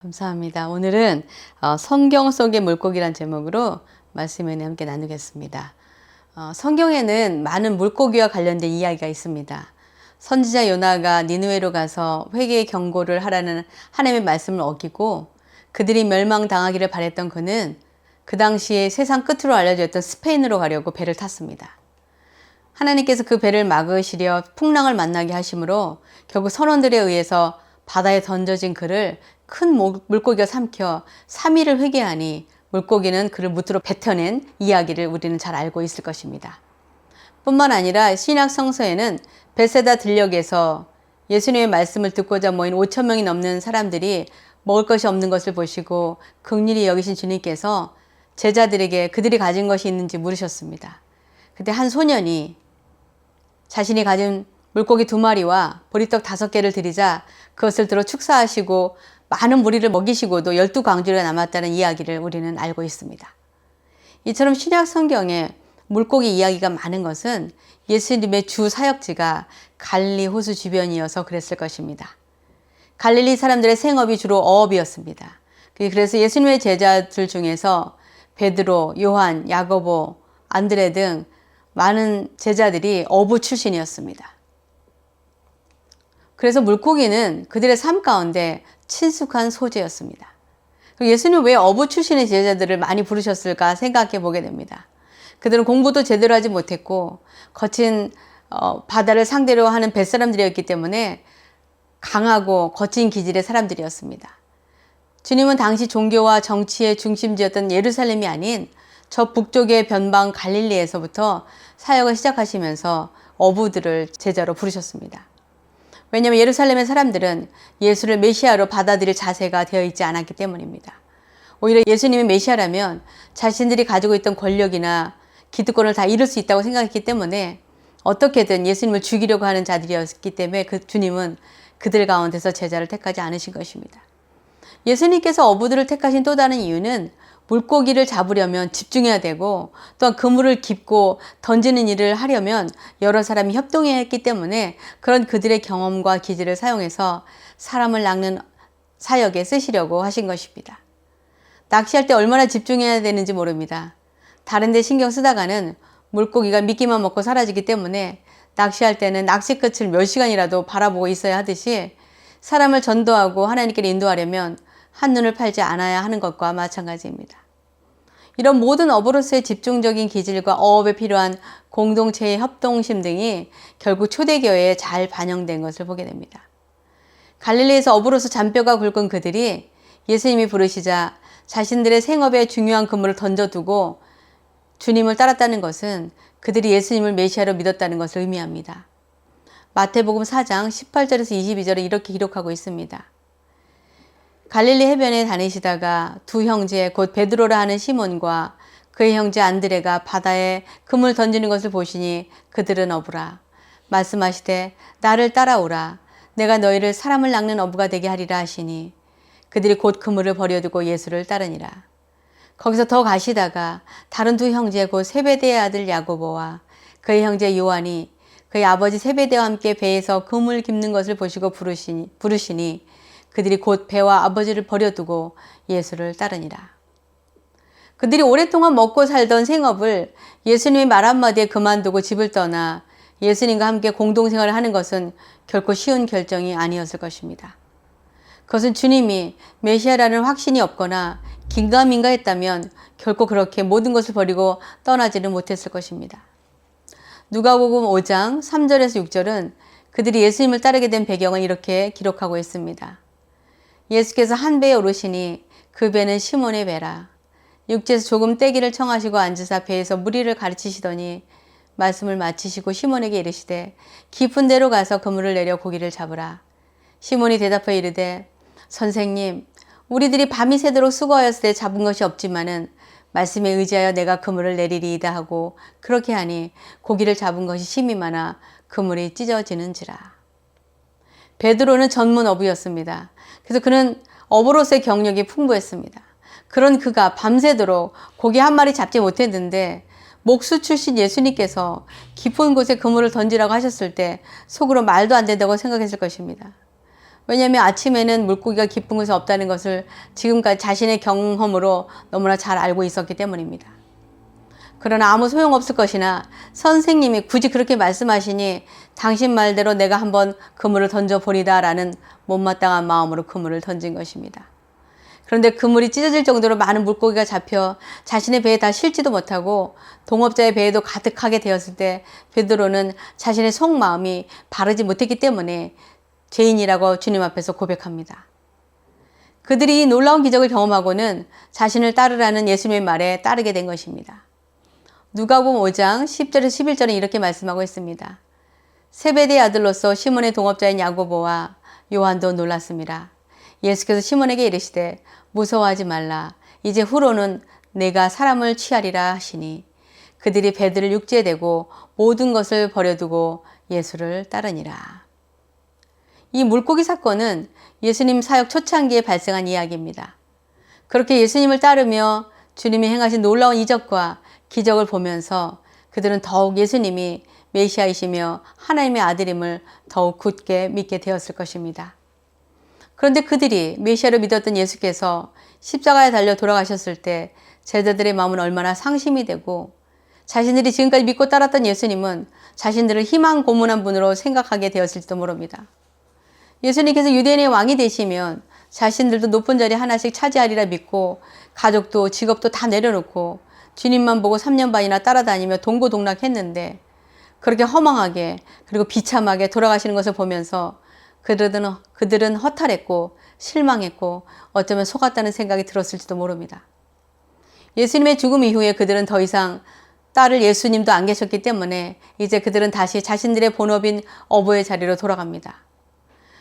감사합니다. 오늘은 성경 속의 물고기란 제목으로 말씀을 함께 나누겠습니다. 성경에는 많은 물고기와 관련된 이야기가 있습니다. 선지자 요나가 니느웨로 가서 회개의 경고를 하라는 하나님의 말씀을 어기고 그들이 멸망당하기를 바랬던 그는 그 당시에 세상 끝으로 알려져 있던 스페인으로 가려고 배를 탔습니다. 하나님께서 그 배를 막으시려 풍랑을 만나게 하심으로 결국 선원들에 의해서 바다에 던져진 그를 큰 물고기가 삼켜 3일을 회개하니 물고기는 그를 무트로 뱉어낸 이야기를 우리는 잘 알고 있을 것입니다. 뿐만 아니라 신약 성서에는 베세다 들녘에서 예수님의 말씀을 듣고자 모인 5천 명이 넘는 사람들이 먹을 것이 없는 것을 보시고 긍휼히 여기신 주님께서 제자들에게 그들이 가진 것이 있는지 물으셨습니다. 그때 한 소년이 자신이 가진 물고기 2마리와 보리떡 5개를 드리자 그것을 들어 축사하시고 많은 무리를 먹이시고도 12광주리가 남았다는 이야기를 우리는 알고 있습니다. 이처럼 신약 성경에 물고기 이야기가 많은 것은 예수님의 주 사역지가 갈릴리 호수 주변이어서 그랬을 것입니다. 갈릴리 사람들의 생업이 주로 어업이었습니다. 그래서 예수님의 제자들 중에서 베드로, 요한, 야고보, 안드레 등 많은 제자들이 어부 출신이었습니다. 그래서 물고기는 그들의 삶 가운데 친숙한 소재였습니다. 예수님은 왜 어부 출신의 제자들을 많이 부르셨을까 생각해 보게 됩니다. 그들은 공부도 제대로 하지 못했고 거친 바다를 상대로 하는 뱃사람들이었기 때문에 강하고 거친 기질의 사람들이었습니다. 주님은 당시 종교와 정치의 중심지였던 예루살렘이 아닌 저 북쪽의 변방 갈릴리에서부터 사역을 시작하시면서 어부들을 제자로 부르셨습니다. 왜냐하면 예루살렘의 사람들은 예수를 메시아로 받아들일 자세가 되어 있지 않았기 때문입니다. 오히려 예수님이 메시아라면 자신들이 가지고 있던 권력이나 기득권을 다 잃을 수 있다고 생각했기 때문에 어떻게든 예수님을 죽이려고 하는 자들이었기 때문에 그 주님은 그들 가운데서 제자를 택하지 않으신 것입니다. 예수님께서 어부들을 택하신 또 다른 이유는 물고기를 잡으려면 집중해야 되고 또한 그물을 깁고 던지는 일을 하려면 여러 사람이 협동해야 했기 때문에 그런 그들의 경험과 기질을 사용해서 사람을 낚는 사역에 쓰시려고 하신 것입니다. 낚시할 때 얼마나 집중해야 되는지 모릅니다. 다른 데 신경 쓰다가는 물고기가 미끼만 먹고 사라지기 때문에 낚시할 때는 낚시 끝을 몇 시간이라도 바라보고 있어야 하듯이 사람을 전도하고 하나님께 인도하려면 한눈을 팔지 않아야 하는 것과 마찬가지입니다. 이런 모든 어부로서의 집중적인 기질과 어업에 필요한 공동체의 협동심 등이 결국 초대교회에 잘 반영된 것을 보게 됩니다. 갈릴리에서 어부로서 잔뼈가 굵은 그들이 예수님이 부르시자 자신들의 생업에 중요한 그물을 던져두고 주님을 따랐다는 것은 그들이 예수님을 메시아로 믿었다는 것을 의미합니다. 마태복음 4장 18절에서 22절에 이렇게 기록하고 있습니다. 갈릴리 해변에 다니시다가 두 형제 곧 베드로라 하는 시몬과 그의 형제 안드레가 바다에 그물 던지는 것을 보시니 그들은 어부라. 말씀하시되 나를 따라오라. 내가 너희를 사람을 낚는 어부가 되게 하리라 하시니 그들이 곧 그물을 버려두고 예수를 따르니라. 거기서 더 가시다가 다른 두 형제 곧 세베대의 아들 야고보와 그의 형제 요한이 그의 아버지 세베대와 함께 배에서 그물 깁는 것을 보시고 부르시니 그들이 곧 배와 아버지를 버려두고 예수를 따르니라. 그들이 오랫동안 먹고 살던 생업을 예수님의 말 한마디에 그만두고 집을 떠나 예수님과 함께 공동생활을 하는 것은 결코 쉬운 결정이 아니었을 것입니다. 그것은 주님이 메시아라는 확신이 없거나 긴가민가 했다면 결코 그렇게 모든 것을 버리고 떠나지는 못했을 것입니다. 누가복음 5장 3절에서 6절은 그들이 예수님을 따르게 된 배경을 이렇게 기록하고 있습니다. 예수께서 한 배에 오르시니 그 배는 시몬의 배라. 육지에서 조금 떼기를 청하시고 앉으사 배에서 무리를 가르치시더니 말씀을 마치시고 시몬에게 이르시되 깊은 데로 가서 그물을 내려 고기를 잡으라. 시몬이 대답하여 이르되 선생님 우리들이 밤이 새도록 수고하였을 때 잡은 것이 없지만은 말씀에 의지하여 내가 그물을 내리리이다 하고 그렇게 하니 고기를 잡은 것이 심이 많아 그물이 찢어지는지라. 베드로는 전문 어부였습니다. 그래서 그는 어부로서의 경력이 풍부했습니다. 그런 그가 밤새도록 고기 한 마리 잡지 못했는데 목수 출신 예수님께서 깊은 곳에 그물을 던지라고 하셨을 때 속으로 말도 안 된다고 생각했을 것입니다. 왜냐하면 아침에는 물고기가 깊은 곳에 없다는 것을 지금까지 자신의 경험으로 너무나 잘 알고 있었기 때문입니다. 그러나 아무 소용없을 것이나 선생님이 굳이 그렇게 말씀하시니 당신 말대로 내가 한번 그물을 던져보리다 라는 못마땅한 마음으로 그물을 던진 것입니다. 그런데 그물이 찢어질 정도로 많은 물고기가 잡혀 자신의 배에 다 실지도 못하고 동업자의 배에도 가득하게 되었을 때 베드로는 자신의 속마음이 바르지 못했기 때문에 죄인이라고 주님 앞에서 고백합니다. 그들이 이 놀라운 기적을 경험하고는 자신을 따르라는 예수님의 말에 따르게 된 것입니다. 누가복음 5장 10절에서 11절은 이렇게 말씀하고 있습니다. 세베대의 아들로서 시몬의 동업자인 야고보와 요한도 놀랐습니다. 예수께서 시몬에게 이르시되 무서워하지 말라. 이제 후로는 내가 사람을 취하리라 하시니 그들이 배들을 육지에 대고 모든 것을 버려두고 예수를 따르니라. 이 물고기 사건은 예수님 사역 초창기에 발생한 이야기입니다. 그렇게 예수님을 따르며 주님이 행하신 놀라운 이적과 기적을 보면서 그들은 더욱 예수님이 메시아이시며 하나님의 아들임을 더욱 굳게 믿게 되었을 것입니다. 그런데 그들이 메시아로 믿었던 예수께서 십자가에 달려 돌아가셨을 때 제자들의 마음은 얼마나 상심이 되고 자신들이 지금까지 믿고 따랐던 예수님은 자신들을 희망 고문한 분으로 생각하게 되었을지도 모릅니다. 예수님께서 유대인의 왕이 되시면 자신들도 높은 자리 하나씩 차지하리라 믿고 가족도 직업도 다 내려놓고 주님만 보고 3년 반이나 따라다니며 동고동락했는데 그렇게 허망하게 그리고 비참하게 돌아가시는 것을 보면서 그들은 허탈했고 실망했고 어쩌면 속았다는 생각이 들었을지도 모릅니다. 예수님의 죽음 이후에 그들은 더 이상 따를 예수님도 안 계셨기 때문에 이제 그들은 다시 자신들의 본업인 어부의 자리로 돌아갑니다.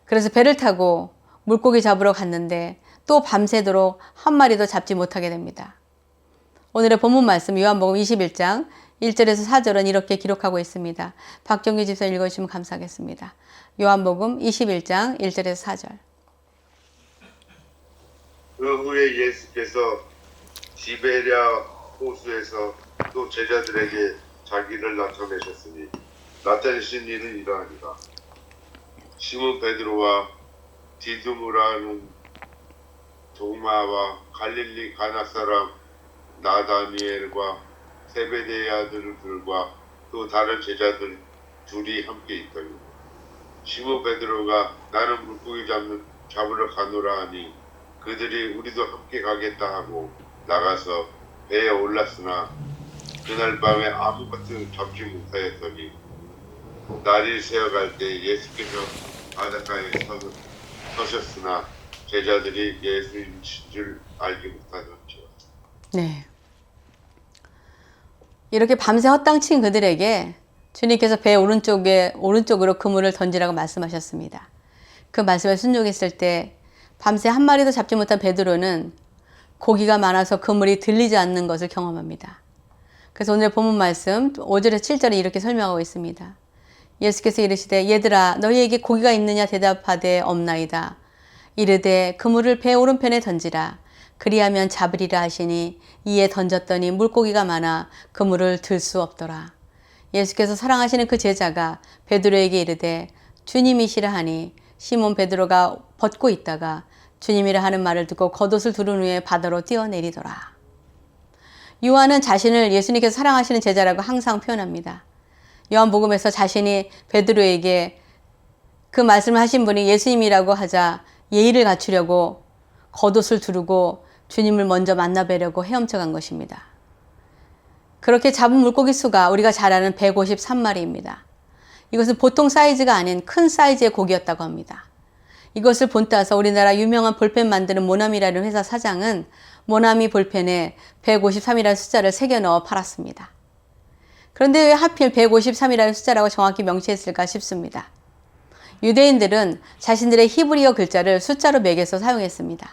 그래서 배를 타고 물고기 잡으러 갔는데 또 밤새도록 한 마리도 잡지 못하게 됩니다. 오늘의 본문 말씀 요한복음 21장 1절에서 4절은 이렇게 기록하고 있습니다. 박정규 집사 읽어주시면 감사하겠습니다. 요한복음 21장 1절에서 4절. 그 후에 예수께서 디베랴 호수에서 또 제자들에게 자기를 나타내셨으니 나타내신 일은 이러하니라. 시몬 베드로와 디두무라는 도마와 갈릴리 가나 사람 나다니엘과 세베대의 아들들과 또 다른 제자들 둘이 함께 있더니 시몬 베드로가 나는 물고기 잡으러 가노라 하니 그들이 우리도 함께 가겠다 하고 나가서 배에 올랐으나 그날 밤에 아무것도 잡지 못하였더니 날이 새어갈 때 예수께서 바닷가에 서셨으나 제자들이 예수인 줄 알지 못하였죠. 네. 이렇게 밤새 헛땅친 그들에게 주님께서 배 오른쪽으로 그물을 던지라고 말씀하셨습니다. 그 말씀에 순종했을 때 밤새 한 마리도 잡지 못한 베드로는 고기가 많아서 그물이 들리지 않는 것을 경험합니다. 그래서 오늘 본문 말씀 5절에서 7절에 이렇게 설명하고 있습니다. 예수께서 이르시되 얘들아 너희에게 고기가 있느냐 대답하되 없나이다. 이르되 그물을 배 오른편에 던지라. 그리하면 잡으리라 하시니 이에 던졌더니 물고기가 많아 그물을 들 수 없더라. 예수께서 사랑하시는 그 제자가 베드로에게 이르되 주님이시라 하니 시몬 베드로가 벗고 있다가 주님이라 하는 말을 듣고 겉옷을 두른 후에 바다로 뛰어내리더라. 요한은 자신을 예수님께서 사랑하시는 제자라고 항상 표현합니다. 요한복음에서 자신이 베드로에게 그 말씀을 하신 분이 예수님이라고 하자 예의를 갖추려고 겉옷을 두르고 주님을 먼저 만나뵈려고 헤엄쳐 간 것입니다. 그렇게 잡은 물고기 수가 우리가 잘 아는 153마리입니다. 이것은 보통 사이즈가 아닌 큰 사이즈의 고기였다고 합니다. 이것을 본따서 우리나라 유명한 볼펜 만드는 모나미라는 회사 사장은 모나미 볼펜에 153이라는 숫자를 새겨 넣어 팔았습니다. 그런데 왜 하필 153이라는 숫자라고 정확히 명시했을까 싶습니다. 유대인들은 자신들의 히브리어 글자를 숫자로 매겨서 사용했습니다.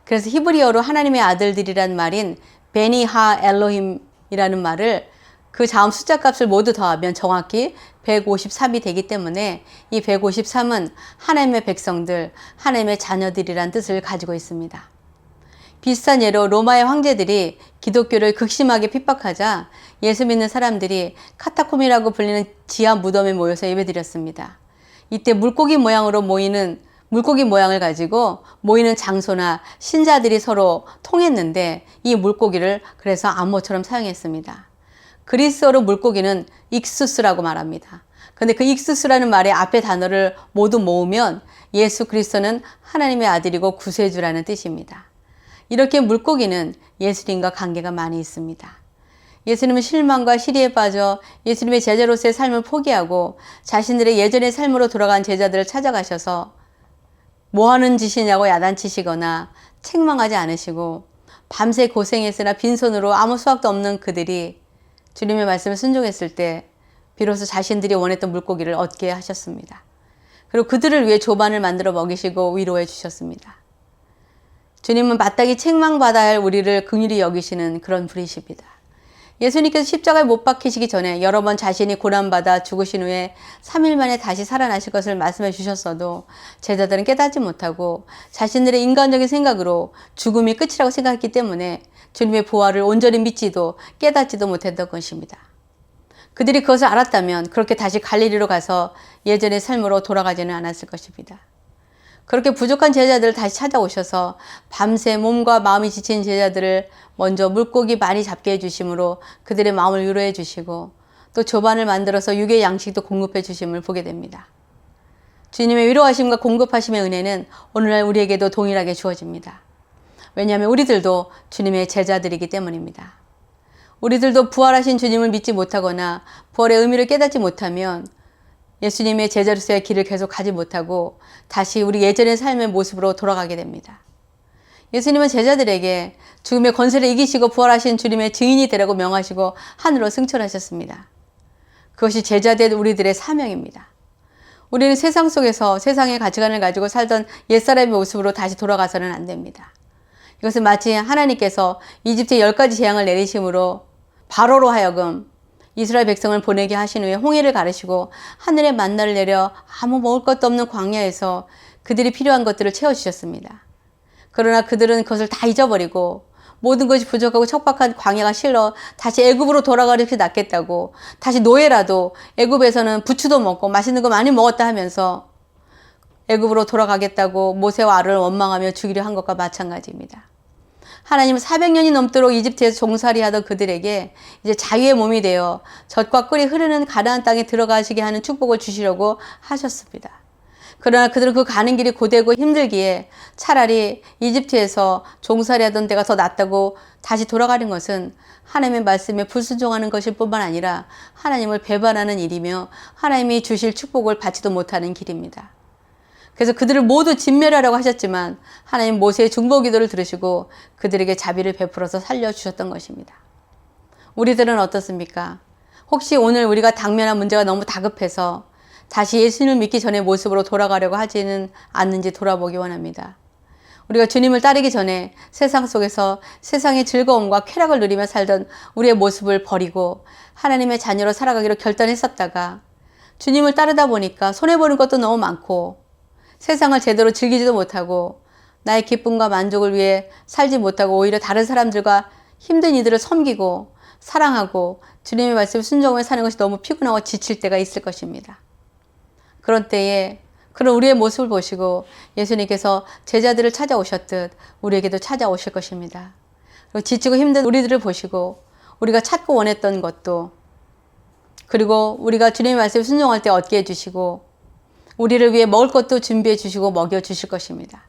그래서 히브리어로 하나님의 아들들이란 말인 베니하 엘로힘이라는 말을 그 다음 숫자 값을 모두 더하면 정확히 153이 되기 때문에 이 153은 하나님의 백성들, 하나님의 자녀들이란 뜻을 가지고 있습니다. 비슷한 예로 로마의 황제들이 기독교를 극심하게 핍박하자 예수 믿는 사람들이 카타콤이라고 불리는 지하 무덤에 모여서 예배드렸습니다. 이때 물고기 모양으로 모이는 물고기 모양을 가지고 모이는 장소나 신자들이 서로 통했는데 이 물고기를 그래서 암호처럼 사용했습니다. 그리스어로 물고기는 익수스라고 말합니다. 근데 그 익수스라는 말의 앞에 단어를 모두 모으면 예수 그리스도는 하나님의 아들이고 구세주라는 뜻입니다. 이렇게 물고기는 예수님과 관계가 많이 있습니다. 예수님은 실망과 시리에 빠져 예수님의 제자로서의 삶을 포기하고 자신들의 예전의 삶으로 돌아간 제자들을 찾아가셔서 뭐 하는 짓이냐고 야단치시거나 책망하지 않으시고 밤새 고생했으나 빈손으로 아무 수확도 없는 그들이 주님의 말씀을 순종했을 때 비로소 자신들이 원했던 물고기를 얻게 하셨습니다. 그리고 그들을 위해 조반을 만들어 먹이시고 위로해 주셨습니다. 주님은 마땅히 책망받아야 할 우리를 긍휼히 여기시는 그런 분이십니다. 예수님께서 십자가에 못 박히시기 전에 여러 번 자신이 고난받아 죽으신 후에 3일 만에 다시 살아나실 것을 말씀해 주셨어도 제자들은 깨닫지 못하고 자신들의 인간적인 생각으로 죽음이 끝이라고 생각했기 때문에 주님의 부활을 온전히 믿지도 깨닫지도 못했던 것입니다. 그들이 그것을 알았다면 그렇게 다시 갈릴리로 가서 예전의 삶으로 돌아가지는 않았을 것입니다. 그렇게 부족한 제자들을 다시 찾아오셔서 밤새 몸과 마음이 지친 제자들을 먼저 물고기 많이 잡게 해주심으로 그들의 마음을 위로해 주시고 또 조반을 만들어서 육의 양식도 공급해 주심을 보게 됩니다. 주님의 위로하심과 공급하심의 은혜는 오늘날 우리에게도 동일하게 주어집니다. 왜냐하면 우리들도 주님의 제자들이기 때문입니다. 우리들도 부활하신 주님을 믿지 못하거나 부활의 의미를 깨닫지 못하면 예수님의 제자로서의 길을 계속 가지 못하고 다시 우리 예전의 삶의 모습으로 돌아가게 됩니다. 예수님은 제자들에게 죽음의 권세를 이기시고 부활하신 주님의 증인이 되라고 명하시고 하늘로 승천하셨습니다. 그것이 제자된 우리들의 사명입니다. 우리는 세상 속에서 세상의 가치관을 가지고 살던 옛사람의 모습으로 다시 돌아가서는 안 됩니다. 이것은 마치 하나님께서 이집트에 10가지 재앙을 내리심으로 바로로 하여금 이스라엘 백성을 보내게 하신 후에 홍해를 가르시고 하늘의 만나를 내려 아무 먹을 것도 없는 광야에서 그들이 필요한 것들을 채워주셨습니다. 그러나 그들은 그것을 다 잊어버리고 모든 것이 부족하고 척박한 광야가 싫어 다시 애굽으로 돌아가는 것이 낫겠다고 다시 노예라도 애굽에서는 부추도 먹고 맛있는 거 많이 먹었다 하면서 애굽으로 돌아가겠다고 모세와 아론을 원망하며 죽이려 한 것과 마찬가지입니다. 하나님은 400년이 넘도록 이집트에서 종살이 하던 그들에게 이제 자유의 몸이 되어 젖과 꿀이 흐르는 가나안 땅에 들어가시게 하는 축복을 주시려고 하셨습니다. 그러나 그들은 그 가는 길이 고되고 힘들기에 차라리 이집트에서 종살이 하던 데가 더 낫다고 다시 돌아가는 것은 하나님의 말씀에 불순종하는 것일 뿐만 아니라 하나님을 배반하는 일이며 하나님이 주실 축복을 받지도 못하는 길입니다. 그래서 그들을 모두 진멸하라고 하셨지만 하나님 모세의 중보기도를 들으시고 그들에게 자비를 베풀어서 살려주셨던 것입니다. 우리들은 어떻습니까? 혹시 오늘 우리가 당면한 문제가 너무 다급해서 다시 예수님을 믿기 전의 모습으로 돌아가려고 하지는 않는지 돌아보기 원합니다. 우리가 주님을 따르기 전에 세상 속에서 세상의 즐거움과 쾌락을 누리며 살던 우리의 모습을 버리고 하나님의 자녀로 살아가기로 결단했었다가 주님을 따르다 보니까 손해보는 것도 너무 많고 세상을 제대로 즐기지도 못하고 나의 기쁨과 만족을 위해 살지 못하고 오히려 다른 사람들과 힘든 이들을 섬기고 사랑하고 주님의 말씀을 순종하며 사는 것이 너무 피곤하고 지칠 때가 있을 것입니다. 그런 때에 그런 우리의 모습을 보시고 예수님께서 제자들을 찾아오셨듯 우리에게도 찾아오실 것입니다. 그리고 지치고 힘든 우리들을 보시고 우리가 찾고 원했던 것도 그리고 우리가 주님의 말씀을 순종할 때 얻게 해주시고 우리를 위해 먹을 것도 준비해 주시고 먹여 주실 것입니다.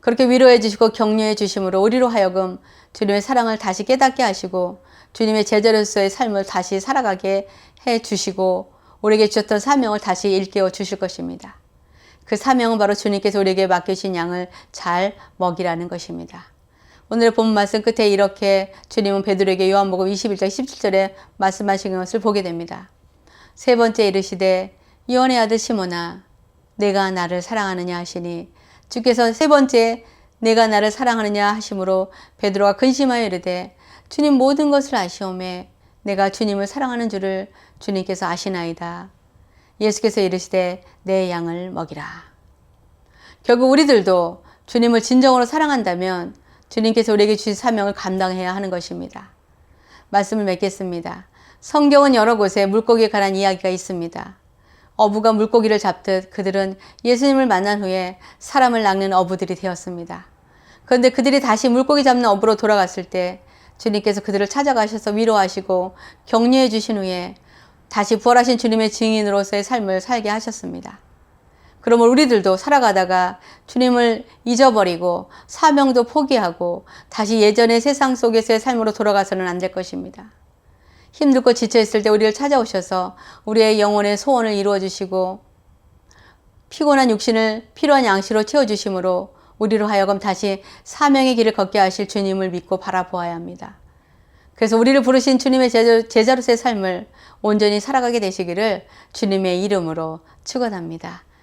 그렇게 위로해 주시고 격려해 주심으로 우리로 하여금 주님의 사랑을 다시 깨닫게 하시고 주님의 제자로서의 삶을 다시 살아가게 해 주시고 우리에게 주셨던 사명을 다시 일깨워 주실 것입니다. 그 사명은 바로 주님께서 우리에게 맡기신 양을 잘 먹이라는 것입니다. 오늘의 본 말씀 끝에 이렇게 주님은 베드로에게 요한복음 21장 17절에 말씀하신 것을 보게 됩니다. 세 번째 이르시되 요한의 아들 시몬아 내가 나를 사랑하느냐 하시니 주께서 세 번째 내가 나를 사랑하느냐 하심으로 베드로가 근심하여 이르되 주님 모든 것을 아시오매 내가 주님을 사랑하는 줄을 주님께서 아시나이다. 예수께서 이르시되 내 양을 먹이라. 결국 우리들도 주님을 진정으로 사랑한다면 주님께서 우리에게 주신 사명을 감당해야 하는 것입니다. 말씀을 맺겠습니다. 성경은 여러 곳에 물고기에 관한 이야기가 있습니다. 어부가 물고기를 잡듯 그들은 예수님을 만난 후에 사람을 낚는 어부들이 되었습니다. 그런데 그들이 다시 물고기 잡는 어부로 돌아갔을 때 주님께서 그들을 찾아가셔서 위로하시고 격려해 주신 후에 다시 부활하신 주님의 증인으로서의 삶을 살게 하셨습니다. 그러면 우리들도 살아가다가 주님을 잊어버리고 사명도 포기하고 다시 예전의 세상 속에서의 삶으로 돌아가서는 안 될 것입니다. 힘들고 지쳐있을 때 우리를 찾아오셔서 우리의 영혼의 소원을 이루어 주시고 피곤한 육신을 필요한 양식으로 채워주심으로 우리로 하여금 다시 사명의 길을 걷게 하실 주님을 믿고 바라보아야 합니다. 그래서 우리를 부르신 주님의 제자로서의 삶을 온전히 살아가게 되시기를 주님의 이름으로 축원합니다.